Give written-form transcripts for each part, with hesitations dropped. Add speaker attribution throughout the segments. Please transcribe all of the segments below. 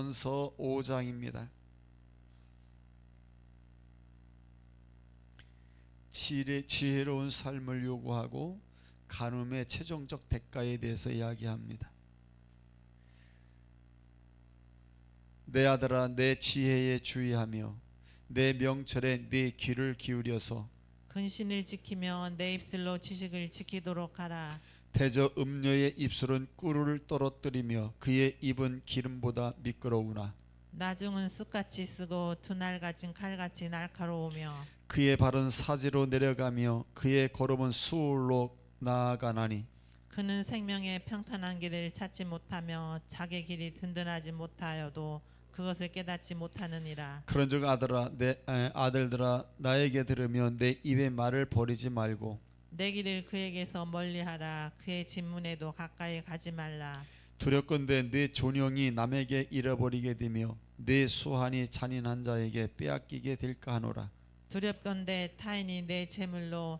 Speaker 1: 고린도전서 5장입니다. 지혜로운 삶을 요구하고 간음의 최종적 대가에 대해서 이야기합니다. 내 아들아, 내 지혜에 주의하며 내 명철에 네 귀를 기울여서
Speaker 2: 근신을 지키며 내 입술로 지식을 지키도록 하라.
Speaker 1: 대저 음녀의 입술은 꿀을 떨어뜨리며 그의 입은 기름보다 미끄러우나
Speaker 2: 나중은 쑥같이 쓰고 두 날 가진 칼같이 날카로우며
Speaker 1: 그의 발은 사지로 내려가며 그의 걸음은 수울로 나아가나니
Speaker 2: 그는 생명의 평탄한 길을 찾지 못하며 자기 길이 든든하지 못하여도 그것을 깨닫지 못하느니라.
Speaker 1: 그런즉 아들들아 나에게 들으며 내 입의 말을 버리지 말고
Speaker 2: 내 길을 그에게서 멀리하라. 그의 진문에도 가까이 가지 말라.
Speaker 1: 두렵건대 네 존영이 남에게 잃어버리게 되며 네 수한이 잔인한 자에게 빼앗기게 될까 하노라.
Speaker 2: 두렵건대 타인이 내 재물로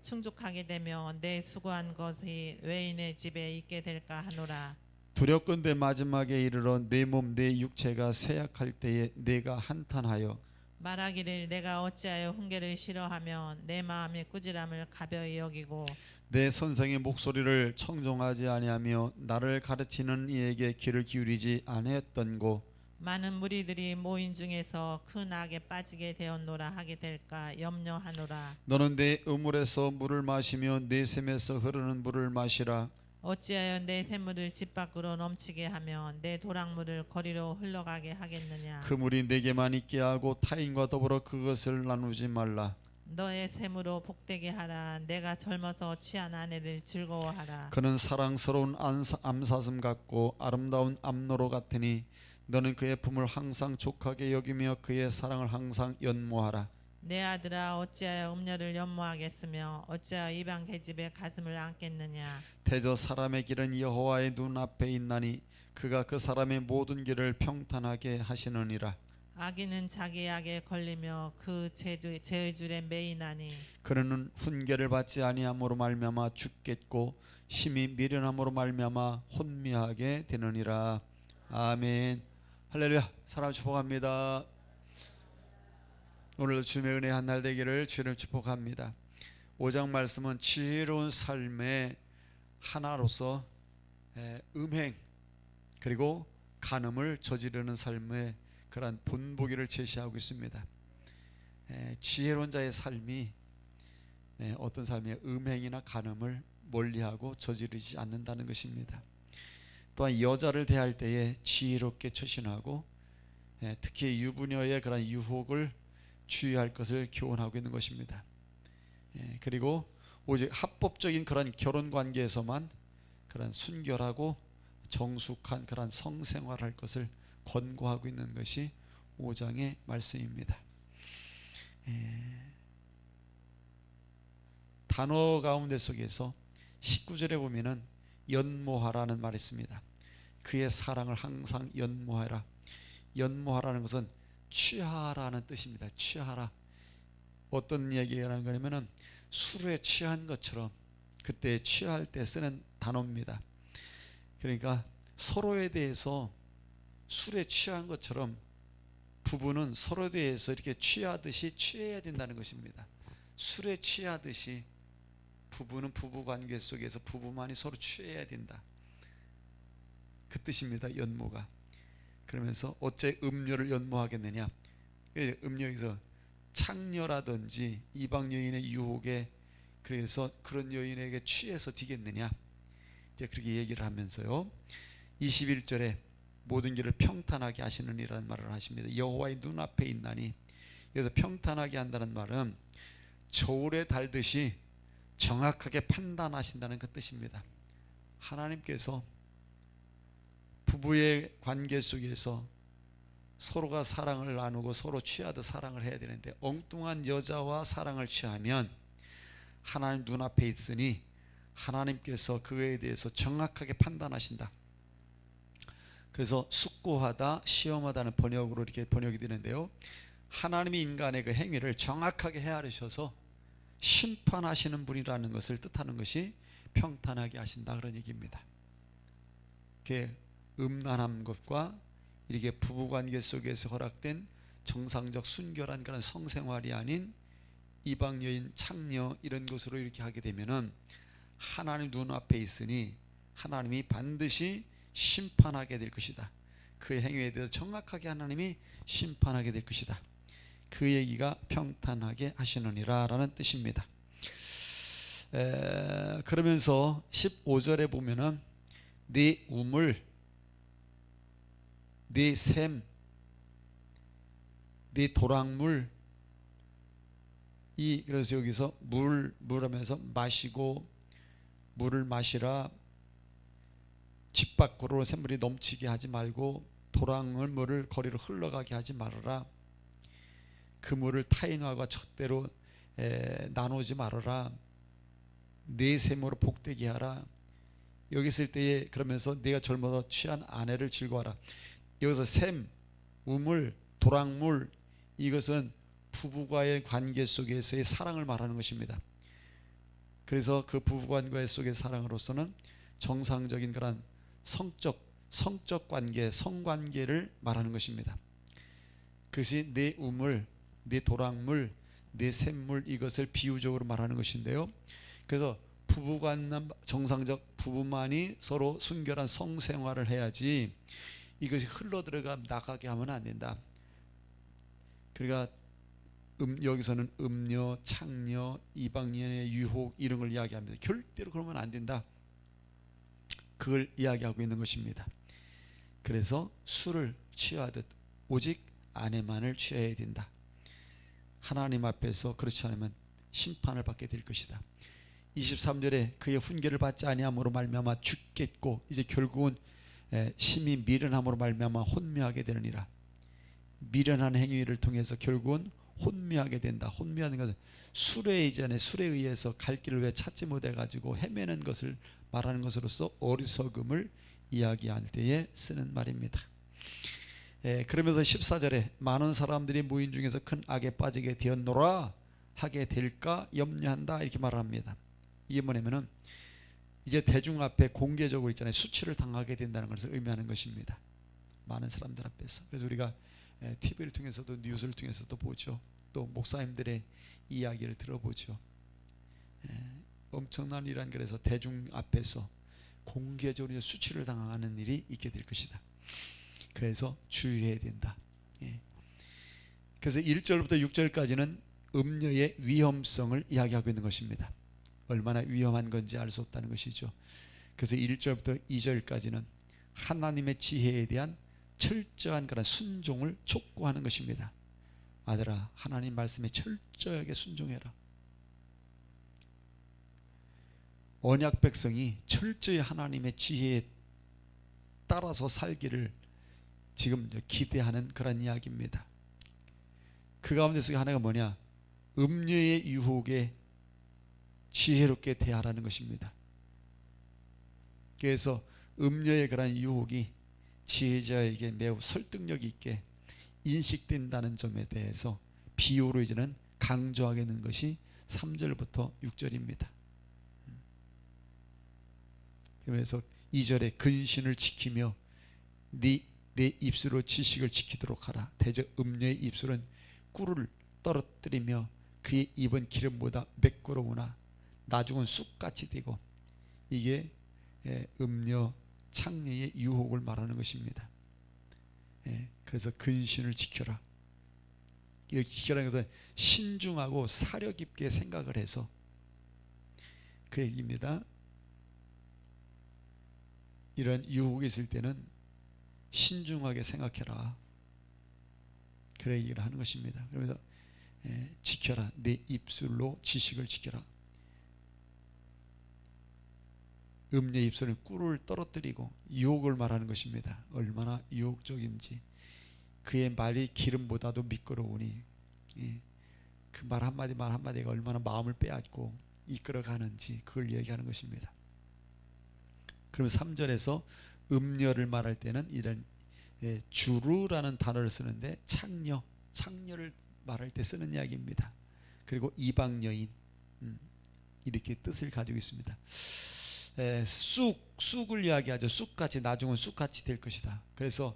Speaker 2: 충족하게 되며 내 수고한 것이 외인의 집에 있게 될까 하노라.
Speaker 1: 두렵건대 마지막에 이르러 내 몸 내 육체가 쇠약할 때에 내가 한탄하여
Speaker 2: 말하기를 내가 어찌하여 훈계를 싫어하며 내 마음의 꾸지람을 가벼이 여기고
Speaker 1: 내 선생의 목소리를 청종하지 아니하며 나를 가르치는 이에게 귀를 기울이지 아니했던고.
Speaker 2: 많은 무리들이 모인 중에서 큰 악에 빠지게 되었노라 하게 될까 염려하노라.
Speaker 1: 너는 내 우물에서 물을 마시며 내 샘에서 흐르는 물을 마시라.
Speaker 2: 어찌하여 내 샘물을 집 밖으로 넘치게 하며 내 도랑물을 거리로 흘러가게 하겠느냐.
Speaker 1: 그 물이 내게만 있게 하고 타인과 더불어 그것을 나누지 말라.
Speaker 2: 너의 샘으로 복되게 하라. 내가 젊어서 취한 아내들 즐거워하라.
Speaker 1: 그는 사랑스러운 암사슴 같고 아름다운 암노로 같으니 너는 그의 품을 항상 족하게 여기며 그의 사랑을 항상 연모하라.
Speaker 2: 내 아들아, 어찌하여 음녀를 연모하겠으며 어찌하여 이방 계집의 가슴을 안겠느냐.
Speaker 1: 대저 사람의 길은 여호와의 눈앞에 있나니 그가 그 사람의 모든 길을 평탄하게 하시느니라.
Speaker 2: 악인은 자기 악에 걸리며 그 죄의 줄에 매이나니
Speaker 1: 그는 훈계를 받지 아니함으로 말미암아 죽겠고 심히 미련함으로 말미암아 혼미하게 되느니라. 아멘. 할렐루야. 사랑 축복합니다. 오늘도 주님의 은혜 한 날 되기를 주님 축복합니다. 5장 말씀은 지혜로운 삶의 하나로서 음행 그리고 간음을 저지르는 삶의 그러한 본보기를 제시하고 있습니다. 지혜로운 자의 삶이 어떤 삶이에요? 음행이나 간음을 멀리하고 저지르지 않는다는 것입니다. 또한 여자를 대할 때에 지혜롭게 처신하고 특히 유부녀의 그런 유혹을 주의할 것을 교훈하고 있는 것입니다. 그리고 오직 합법적인 그런 결혼 관계에서만 그런 순결하고 정숙한 그런 성생활할 것을 권고하고 있는 것이 5장의 말씀입니다. 단어 가운데 속에서 19절에 보면은 연모하라는 말이 있습니다. 그의 사랑을 항상 연모하라. 연모하라는 것은 취하라는 뜻입니다. 취하라. 어떤 얘기라는 거냐면은 술에 취한 것처럼 그때 취할 때 쓰는 단어입니다. 그러니까 서로에 대해서 술에 취한 것처럼 부부는 서로에 대해서 이렇게 취하듯이 취해야 된다는 것입니다. 술에 취하듯이 부부는 부부관계 속에서 부부만이 서로 취해야 된다. 그 뜻입니다. 연모가. 그러면서 어째 음료를 연모하겠느냐. 음료에서 창녀라든지 이방 여인의 유혹에 그래서 그런 여인에게 취해서 뒤겠느냐. 이제 그렇게 얘기를 하면서요. 21절에 모든 길을 평탄하게 하시느니라는 말을 하십니다. 여호와의 눈앞에 있나니. 그래서 평탄하게 한다는 말은 저울에 달듯이 정확하게 판단하신다는 그 뜻입니다. 하나님께서 부부의 관계 속에서 서로가 사랑을 나누고 서로 취하듯 사랑을 해야 되는데 엉뚱한 여자와 사랑을 취하면 하나님 눈앞에 있으니 하나님께서 그에 대해서 정확하게 판단하신다. 그래서 숙고하다, 시험하다는 번역으로 이렇게 번역이 되는데요. 하나님이 인간의 그 행위를 정확하게 헤아리셔서 심판하시는 분이라는 것을 뜻하는 것이 평탄하게 하신다 그런 얘기입니다. 음란한 것과 이렇게 부부관계 속에서 허락된 정상적 순결한 그런 성생활이 아닌 이방 여인, 창녀 이런 것으로 이렇게 하게 되면은 하나님 눈앞에 있으니 하나님이 반드시 심판하게 될 것이다. 그 행위에 대해서 정확하게 하나님이 심판하게 될 것이다. 그 얘기가 평탄하게 하시느니라 라는 뜻입니다. 그러면서 15절에 보면은 네 우물, 네 샘, 네 도랑물, 그래서 여기서 물하면서 마시고 물을 마시라, 집 밖으로 샘물이 넘치게 하지 말고 도랑을 물을 거리로 흘러가게 하지 말아라. 그 물을 타인화가 젖대로 나누지 말아라. 내 샘으로 복되게 하라. 여기 있을 때에 그러면서 네가 젊어서 취한 아내를 즐거워하라. 여기서 샘, 우물, 도랑물 이것은 부부과의 관계 속에서의 사랑을 말하는 것입니다. 그래서 그 부부관계 속의 사랑으로서는 정상적인 그런 성적 관계, 성관계를 말하는 것입니다. 그것이 내 우물, 내 도랑물, 내 샘물 이것을 비유적으로 말하는 것인데요. 그래서 부부간 정상적 부부만이 서로 순결한 성생활을 해야지 이것이 흘러들어가 나가게 하면 안 된다. 그러니까 여기서는 음녀, 창녀, 이방인의 유혹 이런 걸 이야기합니다. 절대로 그러면 안 된다. 그걸 이야기하고 있는 것입니다. 그래서 술을 취하듯 오직 아내만을 취해야 된다. 하나님 앞에서 그렇지 않으면 심판을 받게 될 것이다. 23절에 그의 훈계를 받지 아니함으로 말미암아 죽겠고 이제 결국은 심히 미련함으로 말미암아 혼미하게 되느니라. 미련한 행위를 통해서 결국은 혼미하게 된다. 혼미하는 것은 술에 의해서 갈 길을 왜 찾지 못해 가지고 헤매는 것을 말하는 것으로서 어리석음을 이야기할 때에 쓰는 말입니다. 그러면서 14절에 많은 사람들이 모인 중에서 큰 악에 빠지게 되었노라 하게 될까 염려한다 이렇게 말합니다. 이게 뭐냐면은 이제 대중 앞에 공개적으로 있잖아요. 수치를 당하게 된다는 것을 의미하는 것입니다. 많은 사람들 앞에서. 그래서 우리가 TV를 통해서도 뉴스를 통해서도 보죠. 또 목사님들의 이야기를 들어보죠. 엄청난 일한 그래서 대중 앞에서 공개적으로 수치를 당하는 일이 있게 될 것이다. 그래서 주의해야 된다. 그래서 1절부터 6절까지는 음녀의 위험성을 이야기하고 있는 것입니다. 얼마나 위험한 건지 알 수 없다는 것이죠. 그래서 1절부터 2절까지는 하나님의 지혜에 대한 철저한 그런 순종을 촉구하는 것입니다. 아들아, 하나님 말씀에 철저하게 순종해라. 언약 백성이 철저히 하나님의 지혜에 따라서 살기를 지금 기대하는 그런 이야기입니다. 그 가운데서 하나가 뭐냐? 음녀의 유혹에 지혜롭게 대하라는 것입니다. 그래서 음녀의 그런 유혹이 지혜자에게 매우 설득력 있게 인식된다는 점에 대해서 비유로 이제는 강조하게 되는 것이 3절부터 6절입니다. 그래서 2절에 근신을 지키며 내 입술로 지식을 지키도록 하라. 대저 음녀의 입술은 꿀을 떨어뜨리며 그의 입은 기름보다 매끄러우나 나중은 쑥같이 되고, 이게 음녀 창녀의 유혹을 말하는 것입니다. 그래서 근신을 지켜라. 이렇게 지켜라는 것은 신중하고 사려 깊게 생각을 해서 그 얘기입니다. 이런 유혹이 있을 때는 신중하게 생각해라. 그런 얘기를 하는 것입니다. 그러면서 지켜라. 내 입술로 지식을 지켜라. 음녀 입술은 꿀을 떨어뜨리고 유혹을 말하는 것입니다. 얼마나 유혹적인지. 그의 말이 기름보다도 미끄러우니, 그 말 한마디가 얼마나 마음을 빼앗고 이끌어가는지 그걸 얘기하는 것입니다. 그럼 3절에서 음녀를 말할 때는 이런 주루라는 단어를 쓰는데 창녀를 말할 때 쓰는 이야기입니다. 그리고 이방 여인, 이렇게 뜻을 가지고 있습니다. 쑥을 이야기하죠. 쑥같이, 나중은 쑥같이 될 것이다. 그래서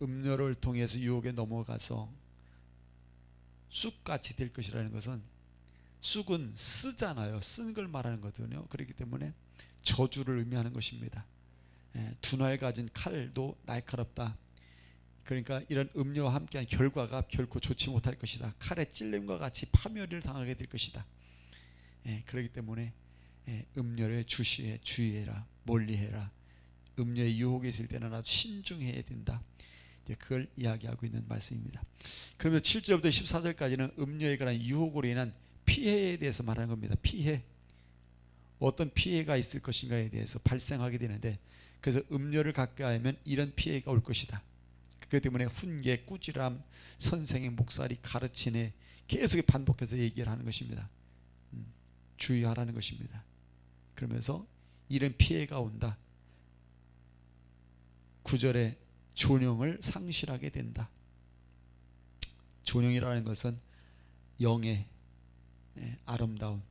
Speaker 1: 음료를 통해서 유혹에 넘어가서 쑥같이 될 것이라는 것은, 쑥은 쓰잖아요. 쓴 걸 말하는 거거든요. 그렇기 때문에 저주를 의미하는 것입니다. 두 날 가진 칼도 날카롭다. 그러니까 이런 음료와 함께한 결과가 결코 좋지 못할 것이다. 칼의 찔림과 같이 파멸을 당하게 될 것이다. 그렇기 때문에 음료를 주의해라, 멀리해라. 음료의 유혹이 있을 때는 아주 신중해야 된다. 그걸 이야기하고 있는 말씀입니다. 그러면 7절부터 14절까지는 음료에 관한 유혹으로 인한 피해에 대해서 말하는 겁니다. 피해, 어떤 피해가 있을 것인가에 대해서 발생하게 되는데, 그래서 음료를 가까이 하면 이런 피해가 올 것이다. 그렇기 때문에 훈계, 꾸지람, 선생의 목살이, 가르치네, 계속 반복해서 얘기를 하는 것입니다. 주의하라는 것입니다. 그러면서 이런 피해가 온다. 9절에 존영을 상실하게 된다. 존영이라는 것은 영의 아름다움,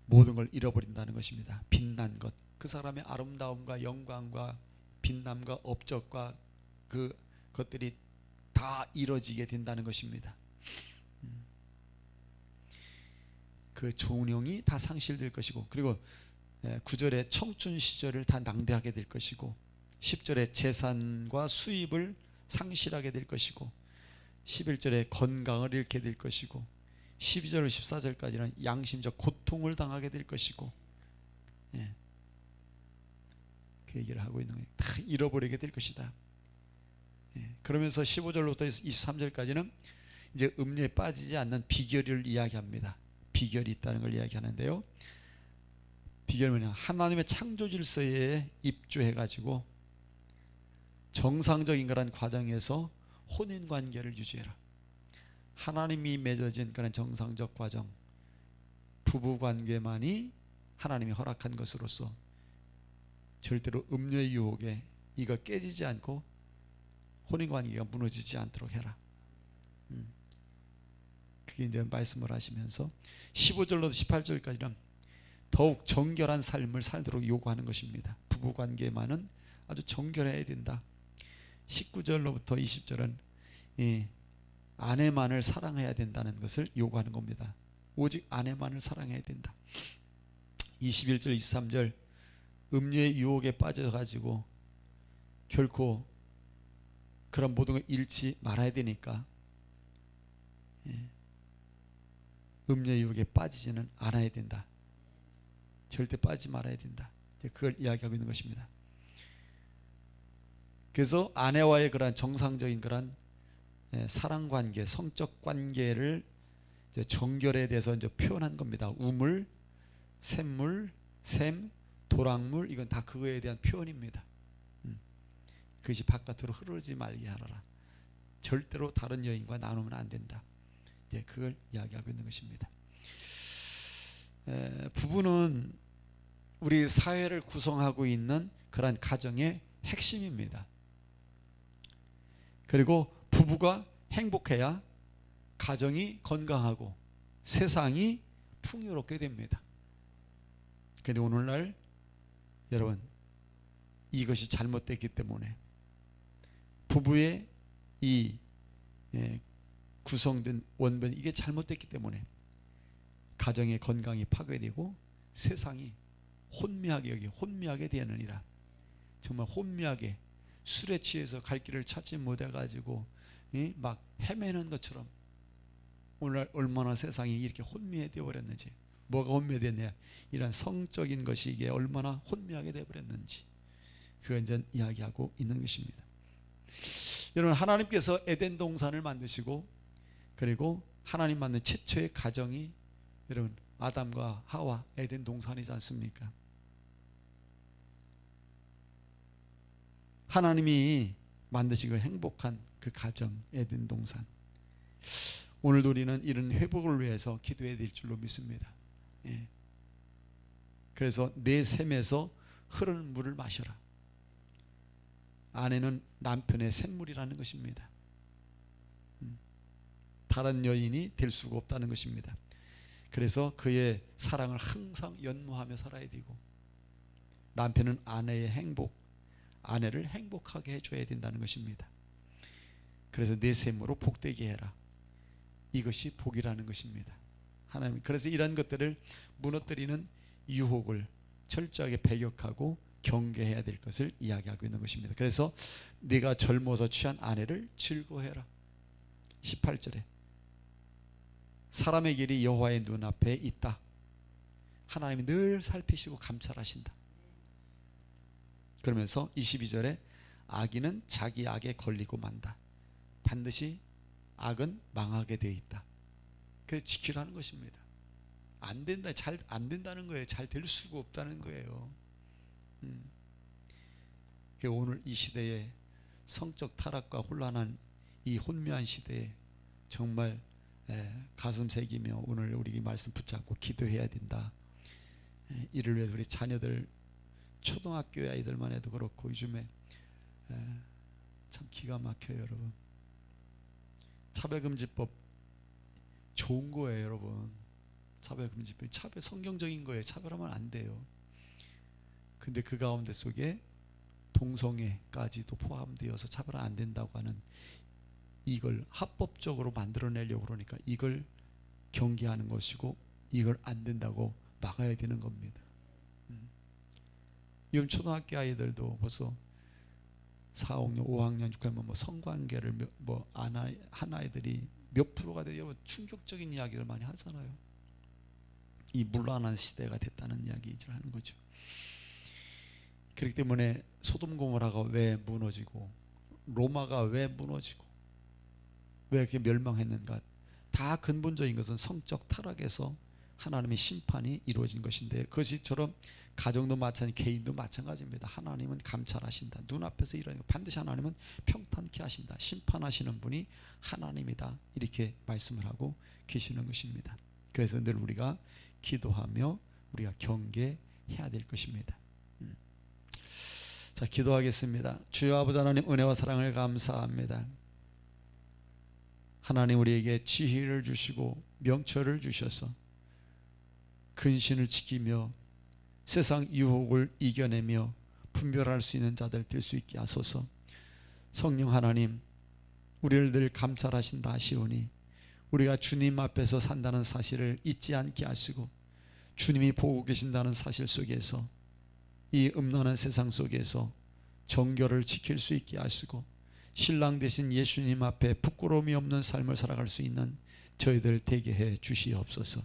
Speaker 1: 모든 걸 잃어버린다는 것입니다. 빛난 것, 그 사람의 아름다움과 영광과 빛남과 업적과 그 것들이 다 이루어지게 된다는 것입니다. 그 존영이 다 상실될 것이고, 그리고 9절에 청춘 시절을 다 낭비하게 될 것이고, 10절에 재산과 수입을 상실하게 될 것이고, 11절에 건강을 잃게 될 것이고, 12절 14절까지는 양심적 고통을 당하게 될 것이고, 그 얘기를 하고 있는 거예요. 다 잃어버리게 될 것이다. 그러면서 15절부터 23절까지는 이제 음료에 빠지지 않는 비결을 이야기합니다. 비결이 있다는 걸 이야기하는데요. 비결은 뭐냐? 하나님의 창조 질서에 입주해 가지고 정상적인 그런 과정에서 혼인 관계를 유지해라. 하나님이 맺어진 그런 정상적 과정, 부부 관계만이 하나님이 허락한 것으로서 절대로 음료의 유혹에 이거 깨지지 않고 혼인 관계가 무너지지 않도록 해라. 그게 이제 말씀을 하시면서 15절로부터 18절까지는 더욱 정결한 삶을 살도록 요구하는 것입니다. 부부 관계만은 아주 정결해야 된다. 19절로부터 20절은 아내만을 사랑해야 된다는 것을 요구하는 겁니다. 오직 아내만을 사랑해야 된다. 21절 23절 음료의 유혹에 빠져가지고 결코 그런 모든 걸 잃지 말아야 되니까 음료의 유혹에 빠지지는 않아야 된다. 절대 빠지지 말아야 된다. 그걸 이야기하고 있는 것입니다. 그래서 아내와의 그런 정상적인 그런 사랑 관계, 성적 관계를 정결에 대해서 이제 표현한 겁니다. 우물, 샘물, 샘, 도랑물, 이건 다 그거에 대한 표현입니다. 그것이 바깥으로 흐르지 말게 하라. 절대로 다른 여인과 나누면 안 된다. 그걸 이야기하고 있는 것입니다. 부부는 우리 사회를 구성하고 있는 그런 가정의 핵심입니다. 그리고 부부가 행복해야 가정이 건강하고 세상이 풍요롭게 됩니다. 그런데 오늘날 여러분, 이것이 잘못됐기 때문에 부부의 이 구성된 원본, 이게 잘못됐기 때문에 가정의 건강이 파괴되고 세상이 혼미하게 되느니라. 정말 혼미하게 술에 취해서 갈 길을 찾지 못해가지고 막 헤매는 것처럼 오늘 얼마나 세상이 이렇게 혼미해 되어버렸는지. 뭐가 혼미되냐? 이런 성적인 것이 이게 얼마나 혼미하게 되어버렸는지, 그걸 이제 이야기하고 있는 것입니다. 여러분, 하나님께서 에덴 동산을 만드시고, 그리고 하나님 만든 최초의 가정이 여러분 아담과 하와 에덴 동산이지 않습니까? 하나님이 만드시고 행복한 그 가정 에덴 동산, 오늘도 우리는 이런 회복을 위해서 기도해야 될 줄로 믿습니다. 그래서 내 샘에서 흐르는 물을 마셔라. 아내는 남편의 샘물이라는 것입니다. 다른 여인이 될 수가 없다는 것입니다. 그래서 그의 사랑을 항상 연모하며 살아야 되고, 남편은 아내의 행복, 아내를 행복하게 해줘야 된다는 것입니다. 그래서 내 셈으로 복되게 해라. 이것이 복이라는 것입니다. 하나님, 그래서 이런 것들을 무너뜨리는 유혹을 철저하게 배격하고 경계해야 될 것을 이야기하고 있는 것입니다. 그래서 네가 젊어서 취한 아내를 즐거워해라. 18절에 사람의 길이 여호와의 눈앞에 있다. 하나님이 늘 살피시고 감찰하신다. 그러면서 22절에 악인은 자기 악에 걸리고 만다. 반드시 악은 망하게 되어 있다. 그래서 지키라는 것입니다. 안 된다, 잘 안 된다는 거예요. 잘 될 수가 없다는 거예요. 오늘 이 시대에 성적 타락과 혼란한 이 혼미한 시대에 정말 가슴 새기며 오늘 우리 이 말씀 붙잡고 기도해야 된다. 이를 위해서 우리 자녀들, 초등학교 아이들만 해도 그렇고 요즘에 참 기가 막혀요, 여러분. 차별금지법 좋은 거예요, 여러분. 차별금지법, 차별 성경적인 거예요. 차별하면 안 돼요. 근데 그 가운데 속에 동성애까지도 포함되어서 차별은 안 된다고 하는, 이걸 합법적으로 만들어내려고 그러니까 이걸 경계하는 것이고 이걸 안 된다고 막아야 되는 겁니다. 요즘 초등학교 아이들도 벌써 4학년, 5학년, 6학년 뭐 성관계를 한 아이들이 몇 프로가 돼요. 여러분, 충격적인 이야기를 많이 하잖아요. 이 문란한 시대가 됐다는 이야기를 하는 거죠. 그렇기 때문에 소돔 고모라가 왜 무너지고 로마가 왜 무너지고 왜 이렇게 멸망했는가, 다 근본적인 것은 성적 타락에서 하나님의 심판이 이루어진 것인데, 그것이처럼 가정도 마찬가지, 개인도 마찬가지입니다. 하나님은 감찰하신다. 눈앞에서 일어나는 거 반드시 하나님은 평탄케 하신다. 심판하시는 분이 하나님이다. 이렇게 말씀을 하고 계시는 것입니다. 그래서 늘 우리가 기도하며 우리가 경계해야 될 것입니다. 자, 기도하겠습니다. 주여 아버지 하나님, 은혜와 사랑을 감사합니다. 하나님, 우리에게 지혜를 주시고 명철을 주셔서 근신을 지키며 세상 유혹을 이겨내며 분별할 수 있는 자들 될 수 있게 하소서. 성령 하나님, 우리를 늘 감찰하신다 하시오니 우리가 주님 앞에서 산다는 사실을 잊지 않게 하시고, 주님이 보고 계신다는 사실 속에서 이 음란한 세상 속에서 정결을 지킬 수 있게 하시고, 신랑 되신 예수님 앞에 부끄러움이 없는 삶을 살아갈 수 있는 저희들 되게 해 주시옵소서.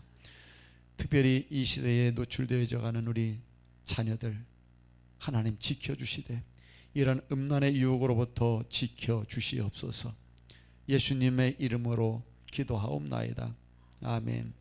Speaker 1: 특별히 이 시대에 노출되어져 가는 우리 자녀들 하나님 지켜주시되 이런 음란의 유혹으로부터 지켜주시옵소서. 예수님의 이름으로 기도하옵나이다. 아멘.